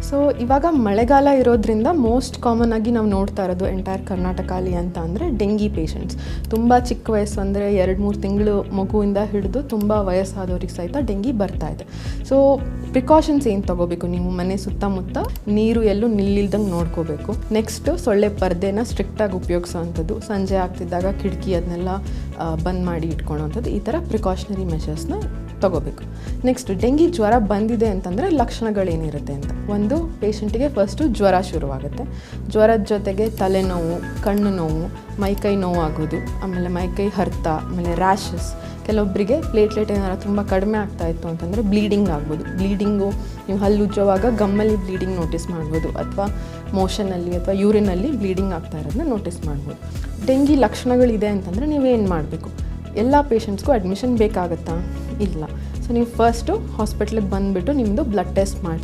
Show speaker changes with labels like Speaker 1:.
Speaker 1: So ಇವಾಗ ಮಳೆಗಾಲ ಇರೋದ್ರಿಂದ ಮೋಸ್ಟ್ ಕಾಮನ್ ಆಗಿ ನಾವು ನೋಡ್ತಾ ಇರೋದು ಎಂಟೈರ್ ಕರ್ನಾಟಕಲ್ಲಿ ಅಂತ ಅಂದರೆ ಡೆಂಗಿ ಪೇಷಂಟ್ಸ್. ತುಂಬ ಚಿಕ್ಕ ವಯಸ್ಸು ಅಂದರೆ 2-3 ತಿಂಗಳು ಮಗುವಿಂದ ಹಿಡಿದು ತುಂಬ ವಯಸ್ಸಾದವ್ರಿಗೆ ಸಹಿತ ಡೆಂಗಿ ಬರ್ತಾ ಇದೆ. ಸೊ ಪ್ರಿಕಾಷನ್ಸ್ ಏನು ತೊಗೋಬೇಕು, ನೀವು ಮನೆ ಸುತ್ತಮುತ್ತ ನೀರು ಎಲ್ಲೂ ನಿಲ್ಲಿಲ್ದಂಗೆ ನೋಡ್ಕೋಬೇಕು. ನೆಕ್ಸ್ಟು ಸೊಳ್ಳೆ ಪರ್ದೆನ ಸ್ಟ್ರಿಕ್ಟಾಗಿ ಉಪಯೋಗಿಸೋವಂಥದ್ದು, ಸಂಜೆ ಆಗ್ತಿದ್ದಾಗ ಕಿಟಕಿ ಅದನ್ನೆಲ್ಲ ಬಂದ್ ಮಾಡಿ ಇಟ್ಕೊಳ್ಳೋವಂಥದ್ದು, ಈ ಥರ ಪ್ರಿಕಾಷನರಿ ಮೆಷರ್ಸ್ನ ತೊಗೋಬೇಕು. ನೆಕ್ಸ್ಟ್ ಡೆಂಗಿ ಜ್ವರ ಬಂದಿದೆ ಅಂತಂದರೆ ಲಕ್ಷಣಗಳೇನಿರುತ್ತೆ ಅಂತ. ಒಂದು, ಪೇಷಂಟಿಗೆ ಫಸ್ಟು ಜ್ವರ ಶುರುವಾಗುತ್ತೆ. ಜ್ವರದ ಜೊತೆಗೆ ತಲೆನೋವು, ಕಣ್ಣು ನೋವು, ಮೈಕೈ ನೋವು ಆಗೋದು, ಆಮೇಲೆ ಮೈಕೈ ಹರ್ತ, ಆಮೇಲೆ ರ್ಯಾಷಸ್. ಕೆಲವೊಬ್ಬರಿಗೆ ಪ್ಲೇಟ್ಲೆಟ್ ಏನಾರು ತುಂಬ ಕಡಿಮೆ ಆಗ್ತಾಯಿತ್ತು ಅಂತಂದರೆ ಬ್ಲೀಡಿಂಗ್ ಆಗ್ಬೋದು. ಬ್ಲೀಡಿಂಗು ನೀವು ಹಲ್ಲು ಉಜ್ಜುವಾಗ ಗಮ್ಮಲ್ಲಿ ಬ್ಲೀಡಿಂಗ್ ನೋಟಿಸ್ ಮಾಡ್ಬೋದು, ಅಥವಾ ಮೋಷನಲ್ಲಿ ಅಥವಾ ಯೂರಿನಲ್ಲಿ ಬ್ಲೀಡಿಂಗ್ ಆಗ್ತಾ ಇರೋದನ್ನ ನೋಟಿಸ್ ಮಾಡ್ಬೋದು. ಡೆಂಗಿ ಲಕ್ಷಣಗಳಿದೆ ಅಂತಂದರೆ ನೀವೇನು ಮಾಡಬೇಕು? ಎಲ್ಲ ಪೇಷಂಟ್ಸ್ಗೂ ಅಡ್ಮಿಷನ್ ಬೇಕಾಗುತ್ತಾ? ಇಲ್ಲ. ಸೊ ನೀವು ಫಸ್ಟು ಹಾಸ್ಪಿಟ್ಲಿಗೆ ಬಂದುಬಿಟ್ಟು ನಿಮ್ಮದು ಬ್ಲಡ್ ಟೆಸ್ಟ್ ಮಾಡಿ